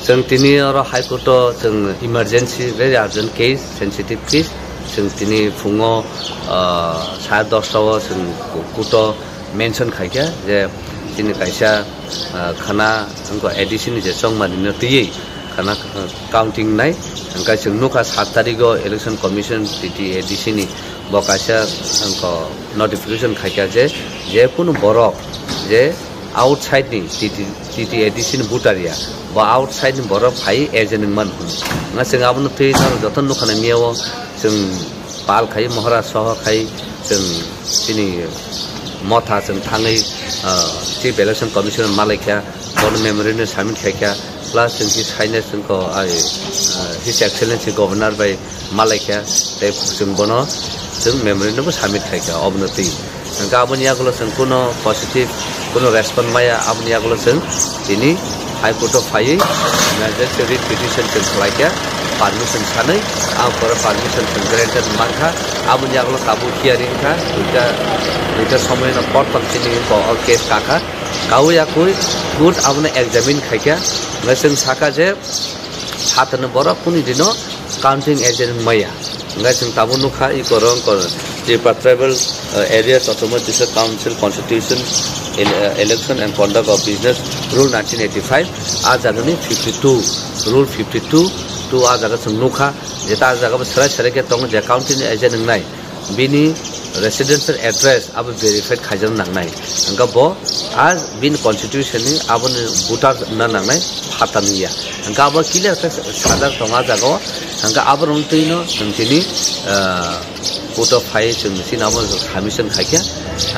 जों दिनै आरो हाइकर्टआव जों emergency very urgent case sensitive case जों दिनै फुङाव 10:30आव जों कर्टआव मेनसन खायखा जे दिनै खायसा खाना जोंखौ एडिसन जे संमानिनो थैयै खाना काउन्टिं नाय ओंखाय जों नुखा 7 तारिखआव इलेक्शन कमिशन टिटि एडिसनि बकायसा जोंखौ नटिफिकेशन खायखा जे जेकुनु बरक जे आउटसाइडनि टिटि एडिसन बुटारिया बा आउटसाइडनि बरक फाइ एजेन्ट मान ना जों आबनो थै जतन नुखाना मियाव जों पाल खाय महाराज सह खाय जों दिनै मथा जों थाङै चिफ इलेक्शन कमिशनार मालायखा बन मेमोरेन्डाम साबमिट खायखा प्लास जों हिस हाइनेस जोंखौ हिस एक्सेलेन्सि गभर्नर बाय मालायखा जों बनो जों मेमोरेन्डामबो साबमिट खायखा अबनति गाबोन यागुलो जों कुनो पजिटिभ कुनो रेसपन्स माया आबनि यागुलो जों दिनै हाइकर्टआव फायै इमारजेन्सि रिट पिटिशन जों खालायखा पारमिशन सानै आं पर पारमिशन जों ग्रेन्टेड मानखा आबनि यागुलो काबु हियारिं खा दुइटा समयनो प्रथम दिनै केस काखा गावै आकुइ गुड आबनो एग्जामिन खायखा जों साका जे सातनो बर कुनि दिनो काउन्टिं एजेन्ट माया जों ताबो नुखा इ करं Tripura tribal area autonomous council constitution election and conduct of business rule 1985 आ जागोनि 52 रूल 52 टू आ जागा जों नुखा जे ता जागा सोलाय के दं जे काउन्टिं एजेन्ट नाय बिनि रेसिडेंशियल एड्रेस अब वेरीफाइड खाजन नांनाय अंगा बो आज बिन कन्स्टिट्यूशननि आबन भोटार ना नांनाय फातानिया अंगा अब क्लियर सादा दंगा जागो अंगा आबरन तैनो जों दिनै कोर्ट अफ फाइ जों सिनाबो कमिशन खायखा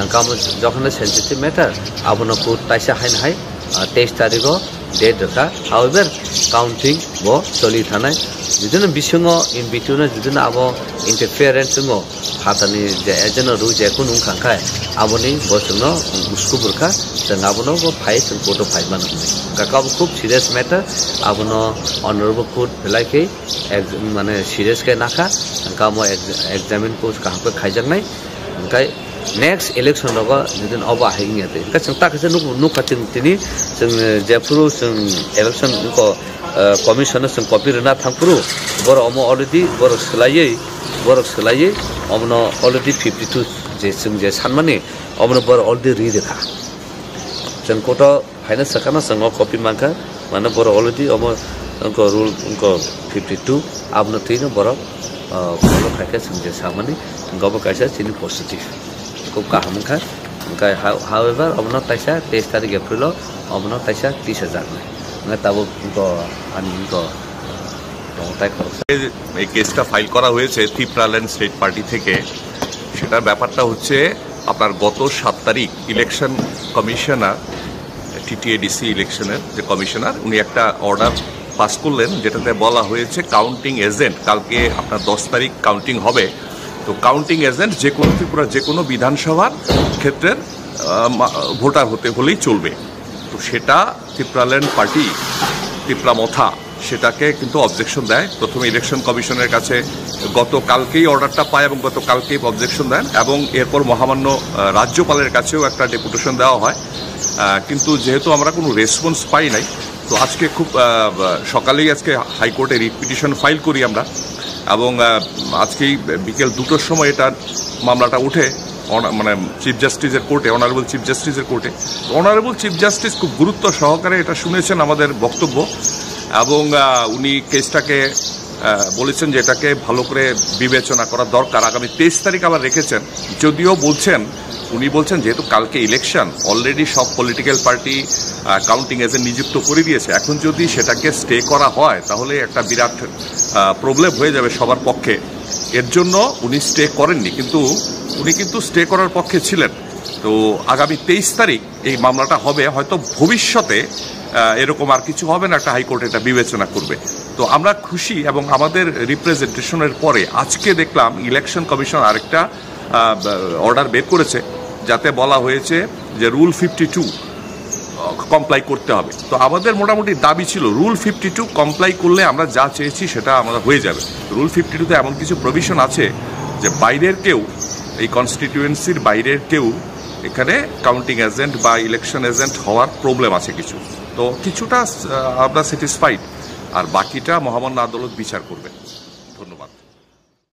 अंगा जखन सेंसिटिव मैटर आबनो कोर्ट ताइसा हाय 23 तारिखआव डेट रखा हाउएवर काउन्टिं बो चलि थानाय जुदिनो बिसङो इन बिटुनो जुदिनो आबो इंटरफेरेंस जोङो फातानि जे एजेन्ट रु जे कुनु खांखाय आबनि बसनो उसको बुरखा जों आबनो बो फाइ जों कोर्ट अफ फाइ मान गाकाब खूब सीरियस मैटर आबनो ऑनरेबल कोर्ट बेलायखै माने सीरियस के नाखा कामो एग्जामिन को कहां पे खाइजनाय ओंखाय नेक्स्ट इलेक्शन रग जुदिन अब हाइङाते का जों ताकसे नुखाथिं तिनि जों जेफुरु जों इलेक्शन को कमिशन जों कपि रना थांपुरु बर अमो अलरेडी बर सोलायै अमनो अलरेडी 52 जे जों जे सानमाने अमनो बर अलरेडी रि देखा जों कोट फाइनल सकाना जों कपि मानका माने बर अलरेडी अमो उनको रूल उनको 52 आबनो थैनो बर फलो खायके जों जे सामने गब कायसा सिनि पॉजिटिव को काहमखा ओंखाय हाउएवर अमनो ताइसा 23 तारिख एप्रिल अमनो ताइसा 30,000 ना ताबो उनको आनिको এই কেসটা ফাইল করা হয়েছে ত্রিপুরাল্যান্ড স্টেট পার্টি থেকে সেটার ব্যাপারটা হচ্ছে আপনার গত 7 তারিখ ইলেকশন কমিশনার টিটিএডিসি ইলেকশনের যে কমিশনার উনি একটা অর্ডার পাস করলেন যেটাতে বলা হয়েছে কাউন্টিং এজেন্ট কালকে আপনার 10 তারিখ কাউন্টিং হবে তো কাউন্টিং এজেন্ট যে কোনো ত্রিপুরা যে কোনো বিধানসভার ক্ষেত্রের ভোটার হতে হলেই চলবে তো সেটা ত্রিপুরাল্যান্ড পার্টি ত্রিপুরা মথা সেটাকে কিন্তু অবজেকশন দেয় প্রথমে ইলেকশন কমিশনের কাছে গতকালকেই অর্ডারটা পায় এবং গতকালকেই অবজেকশন দেন এবং এরপর মহামান্য রাজ্যপালের কাছেও একটা ডেপুটেশন দেওয়া হয় কিন্তু যেহেতু আমরা কোনো রেসপন্স পাই নাই তো আজকে খুব সকালেই আজকে হাইকোর্টে রিট পিটিশন ফাইল করি আমরা এবং আজকেই বিকেল 2টোর সময় এটা মামলাটা উঠে মানে চিফ জাস্টিসের কোর্টে অনারেবল চিফ জাস্টিসের কোর্টে অনারেবল চিফ জাস্টিস খুব গুরুত্ব সহকারে এটা শুনেছেন আমাদের বক্তব্য এবং উনি কেসটাকে বলেছেন যে এটাকে ভালো করে বিবেচনা করা দরকার আগামী 23 তারিখ আবার রেখেছেন যদিও উনি বলছেন যেহেতু কালকে ইলেকশন অলরেডি সব পলিটিক্যাল পার্টি কাউন্টিং এজেন্ট নিযুক্ত করে দিয়েছে এখন যদি সেটাকে স্টে করা হয় তাহলে একটা বিরাট প্রবলেম হয়ে যাবে সবার পক্ষে এর জন্য উনি স্টে করেননি কিন্তু উনি স্টে করার পক্ষে ছিলেন তো আগামী 23 তারিখ এই মামলাটা হবে হয়তো ভবিষ্যতে এরকম আর কিছু হবে না একটা হাইকোর্ট এটা বিবেচনা করবে তো আমরা খুশি এবং আমাদের রিপ্রেজেন্টেশনের পরে আজকে দেখলাম ইলেকশন কমিশন আরেকটা অর্ডার বের করেছে যাতে বলা হয়েছে যে রুল 52 কমপ্লাই করতে হবে তো আমাদের মোটামুটি দাবি ছিল রুল 52 কমপ্লাই করলে আমরা যা চেয়েছি সেটা আমাদের হয়ে যাবে রুল 52 তে এমন কিছু প্রভিশন আছে যে বাইরের কেউ এই কনস্টিটিউয়েন্সির বাইরের কেউ এখানে কাউন্টিং এজেন্ট বা ইলেকশন এজেন্ট হওয়ার প্রবলেম আছে কিছু তো কিছুটা আমরা স্যাটিসফাইড আর বাকিটা মহামান্য আদালত বিচার করবে। ধন্যবাদ।